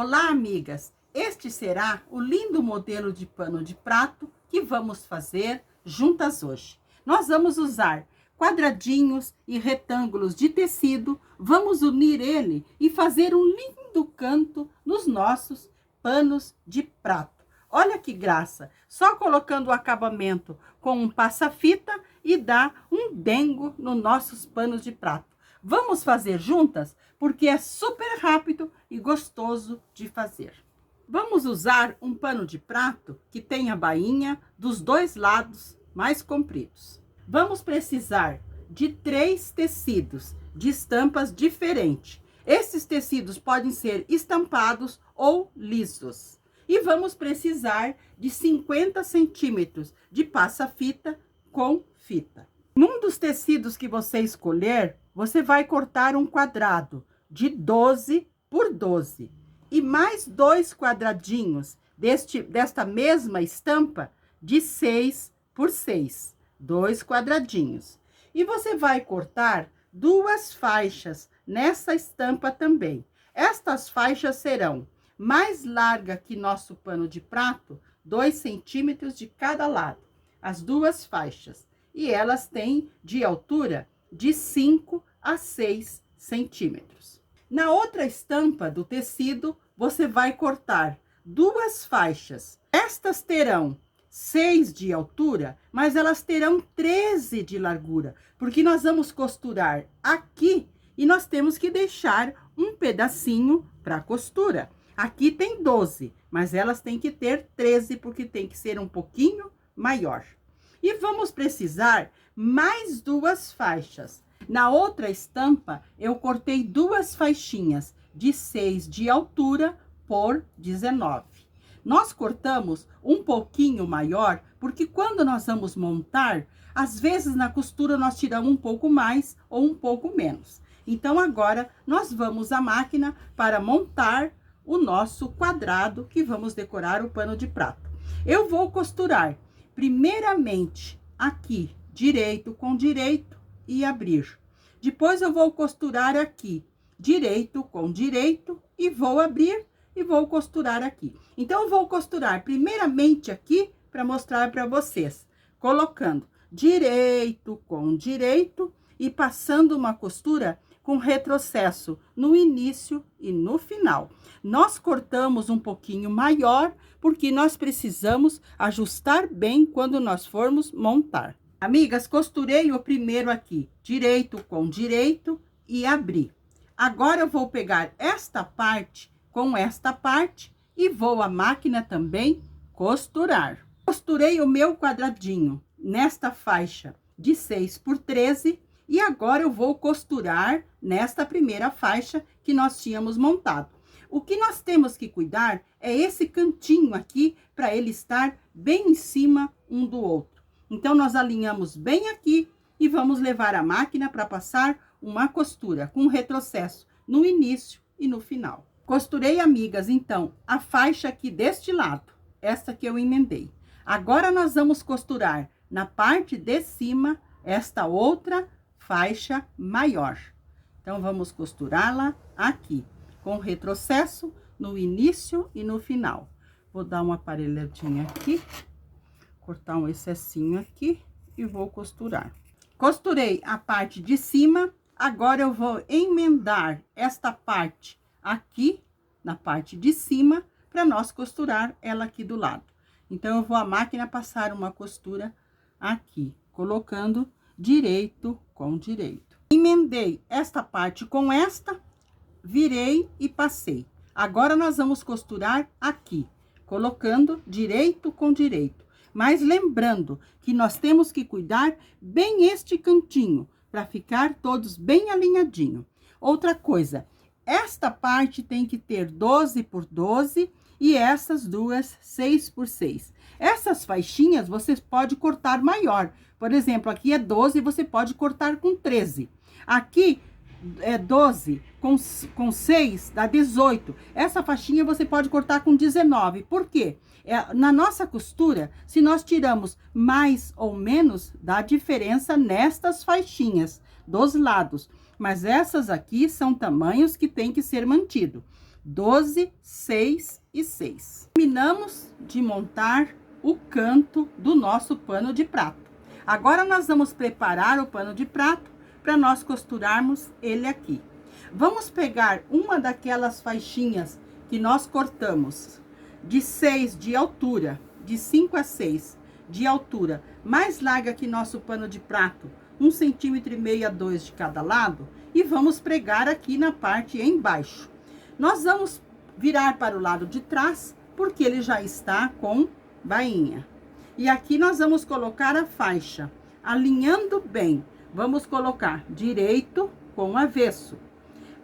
Olá, amigas! Este será o lindo modelo de pano de prato que vamos fazer juntas hoje. Nós vamos usar quadradinhos e retângulos de tecido, vamos unir ele e fazer um lindo canto nos nossos panos de prato. Olha que graça! Só colocando o acabamento com um passa-fita e dá um dengo nos nossos panos de prato. Vamos fazer juntas? Porque é super rápido e gostoso de fazer. Vamos usar um pano de prato que tenha bainha dos dois lados mais compridos. Vamos precisar de 3 tecidos de estampas diferentes. Esses tecidos podem ser estampados ou lisos. E vamos precisar de 50 centímetros de passa-fita com fita. Num dos tecidos que você escolher, você vai cortar um quadrado de 12 por 12 e mais 2 quadradinhos desta mesma estampa de 6 por 6, 2 quadradinhos. E você vai cortar 2 faixas nessa estampa também. Estas faixas serão mais larga que nosso pano de prato, 2 centímetros de cada lado, as 2 faixas. E elas têm de altura de 5 a 6 centímetros. Na outra estampa do tecido, você vai cortar 2 faixas. Estas terão 6 de altura, mas elas terão 13 de largura, porque nós vamos costurar aqui e nós temos que deixar um pedacinho para costura. Aqui tem 12, mas elas têm que ter 13, porque tem que ser um pouquinho maior. E vamos precisar mais 2 faixas. Na outra estampa, eu cortei 2 faixinhas de 6 de altura por 19. Nós cortamos um pouquinho maior, porque quando nós vamos montar, às vezes na costura nós tiramos um pouco mais ou um pouco menos. Então, agora, nós vamos à máquina para montar o nosso quadrado que vamos decorar o pano de prato. Eu vou costurar primeiramente aqui, direito com direito e abrir. Depois eu vou costurar aqui, direito com direito e vou abrir e vou costurar aqui. Então, eu vou costurar primeiramente aqui para mostrar para vocês, colocando direito com direito e passando uma costura com retrocesso no início e no final. Nós cortamos um pouquinho maior, porque nós precisamos ajustar bem quando nós formos montar. Amigas, costurei o primeiro aqui, direito com direito e abri. Agora, eu vou pegar esta parte com esta parte e vou à máquina também costurar. Costurei o meu quadradinho nesta faixa de 6 por 13 e agora eu vou costurar nesta primeira faixa que nós tínhamos montado. O que nós temos que cuidar é esse cantinho aqui, para ele estar bem em cima um do outro. Então, nós alinhamos bem aqui e vamos levar a máquina para passar uma costura com retrocesso no início e no final. Costurei, amigas, então, a faixa aqui deste lado, essa que eu emendei. Agora, nós vamos costurar na parte de cima esta outra faixa maior. Então, vamos costurá-la aqui, com retrocesso no início e no final. Vou dar uma aparelhadinha aqui, cortar um excessinho aqui e vou costurar. Costurei a parte de cima, agora eu vou emendar esta parte aqui, na parte de cima, para nós costurar ela aqui do lado. Então, eu vou à máquina passar uma costura aqui, colocando direito com direito. Emendei esta parte com esta, virei e passei. Agora, nós vamos costurar aqui, colocando direito com direito. Mas lembrando que nós temos que cuidar bem este cantinho, para ficar todos bem alinhadinho. Outra coisa, esta parte tem que ter 12 por 12 e essas duas 6 por 6. Essas faixinhas vocês podem cortar maior. Por exemplo, aqui é 12, você pode cortar com 13. Aqui é 12 com 6 dá 18. Essa faixinha você pode cortar com 19. Por quê? Na nossa costura, se nós tiramos mais ou menos, dá diferença nestas faixinhas dos lados. Mas essas aqui são tamanhos que tem que ser mantido. 12, 6 e 6. Terminamos de montar o canto do nosso pano de prato. Agora, nós vamos preparar o pano de prato para nós costurarmos ele aqui. Vamos pegar uma daquelas faixinhas que nós cortamos de 6 de altura, de 5 a 6 de altura, mais larga que nosso pano de prato, 1,5 cm a 2 de cada lado, e vamos pregar aqui na parte embaixo. Nós vamos virar para o lado de trás, porque ele já está com bainha. E aqui nós vamos colocar a faixa, alinhando bem. Vamos colocar direito com avesso.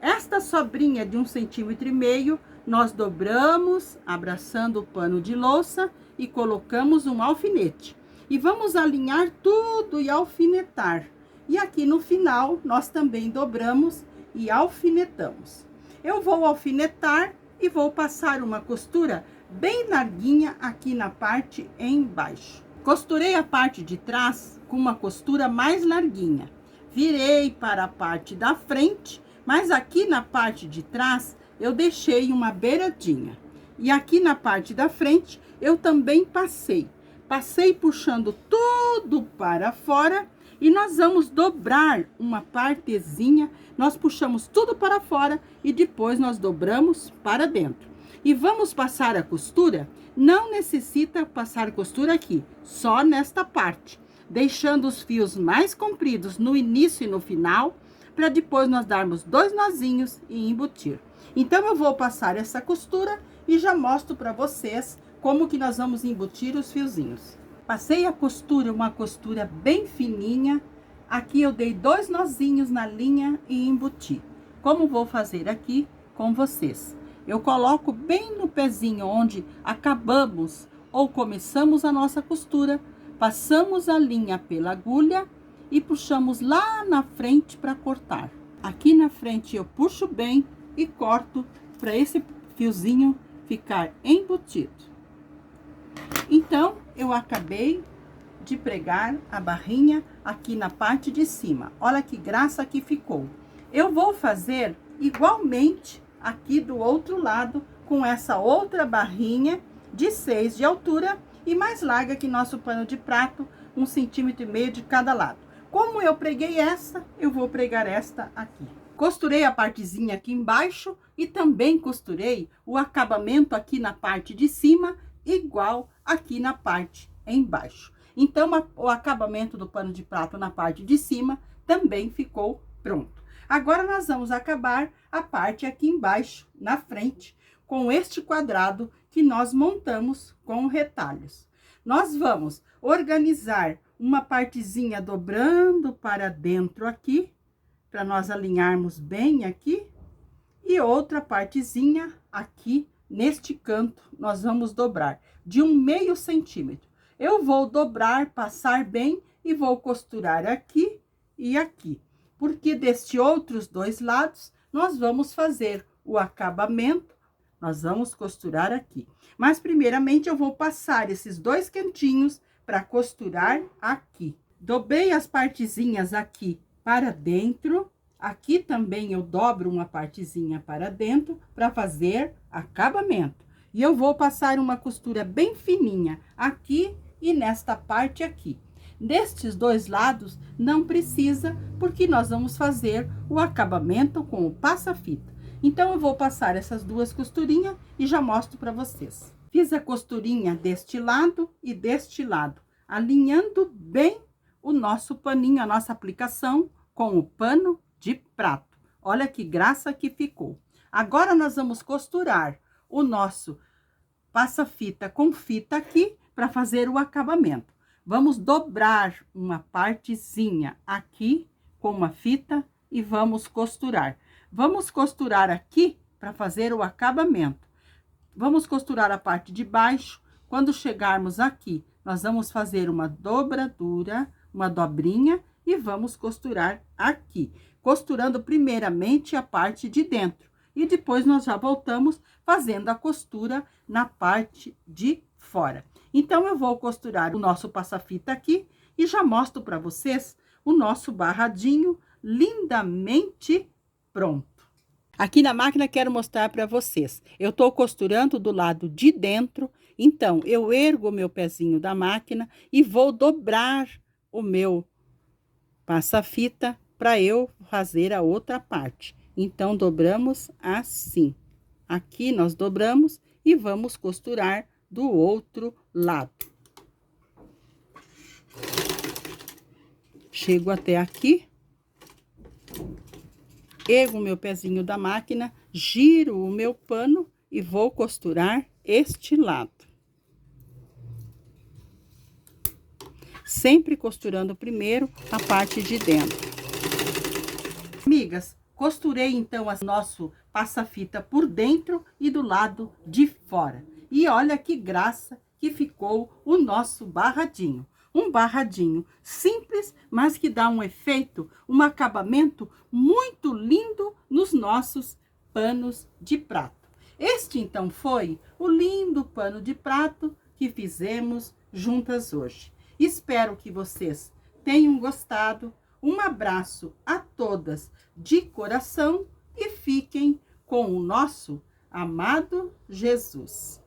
Esta sobrinha de 1,5 cm, nós dobramos, abraçando o pano de louça e colocamos um alfinete. E vamos alinhar tudo e alfinetar. E aqui no final, nós também dobramos e alfinetamos. Eu vou alfinetar e vou passar uma costura bem larguinha aqui na parte embaixo. Costurei a parte de trás com uma costura mais larguinha. Virei para a parte da frente, mas aqui na parte de trás eu deixei uma beiradinha. E aqui na parte da frente eu também passei. Passei puxando tudo para fora e nós vamos dobrar uma partezinha. Nós puxamos tudo para fora e depois nós dobramos para dentro. E vamos passar a costura, não necessita passar costura aqui, só nesta parte, deixando os fios mais compridos no início e no final, para depois nós darmos 2 nozinhos e embutir. Então, eu vou passar essa costura e já mostro para vocês como que nós vamos embutir os fiozinhos. Passei a costura, uma costura bem fininha, aqui eu dei 2 nozinhos na linha e embuti. Como vou fazer aqui com vocês? Eu coloco bem no pezinho onde acabamos ou começamos a nossa costura, passamos a linha pela agulha e puxamos lá na frente para cortar. Aqui na frente eu puxo bem e corto para esse fiozinho ficar embutido. Então, eu acabei de pregar a barrinha aqui na parte de cima. Olha que graça que ficou. Eu vou fazer igualmente aqui do outro lado, com essa outra barrinha de 6 de altura e mais larga que nosso pano de prato, 1,5 cm de cada lado. Como eu preguei essa, eu vou pregar esta aqui. Costurei a partezinha aqui embaixo e também costurei o acabamento aqui na parte de cima, igual aqui na parte embaixo. Então, o acabamento do pano de prato na parte de cima também ficou pronto. Agora, nós vamos acabar a parte aqui embaixo, na frente, com este quadrado que nós montamos com retalhos. Nós vamos organizar uma partezinha dobrando para dentro aqui, para nós alinharmos bem aqui, e outra partezinha aqui, neste canto, nós vamos dobrar de 1/2 centímetro. Eu vou dobrar, passar bem e vou costurar aqui e aqui. Porque destes outros 2 lados, nós vamos fazer o acabamento, nós vamos costurar aqui. Mas, primeiramente, eu vou passar esses 2 cantinhos para costurar aqui. Dobrei as partezinhas aqui para dentro, aqui também eu dobro uma partezinha para dentro para fazer acabamento. E eu vou passar uma costura bem fininha aqui e nesta parte aqui. Destes 2 lados, não precisa, porque nós vamos fazer o acabamento com o passa-fita. Então, eu vou passar essas 2 costurinhas e já mostro para vocês. Fiz a costurinha deste lado e deste lado, alinhando bem o nosso paninho, a nossa aplicação com o pano de prato. Olha que graça que ficou. Agora, nós vamos costurar o nosso passa-fita com fita aqui para fazer o acabamento. Vamos dobrar uma partezinha aqui com uma fita e vamos costurar. Vamos costurar aqui para fazer o acabamento. Vamos costurar a parte de baixo. Quando chegarmos aqui, nós vamos fazer uma dobradura, uma dobrinha e vamos costurar aqui. Costurando primeiramente a parte de dentro. E depois nós já voltamos fazendo a costura na parte de fora. Então, eu vou costurar o nosso passa-fita aqui e já mostro para vocês o nosso barradinho lindamente pronto. Aqui na máquina quero mostrar para vocês. Eu estou costurando do lado de dentro, então eu ergo o meu pezinho da máquina e vou dobrar o meu passa-fita para eu fazer a outra parte. Então, dobramos assim. Aqui nós dobramos e vamos costurar do outro lado. Chego até aqui. Ergo o meu pezinho da máquina, giro o meu pano e vou costurar este lado. Sempre costurando primeiro a parte de dentro. Amigas, costurei então o nosso passa-fita por dentro e do lado de fora. E olha que graça que ficou o nosso barradinho. Um barradinho simples, mas que dá um efeito, um acabamento muito lindo nos nossos panos de prato. Este então foi o lindo pano de prato que fizemos juntas hoje. Espero que vocês tenham gostado. Um abraço a todas de coração e fiquem com o nosso amado Jesus.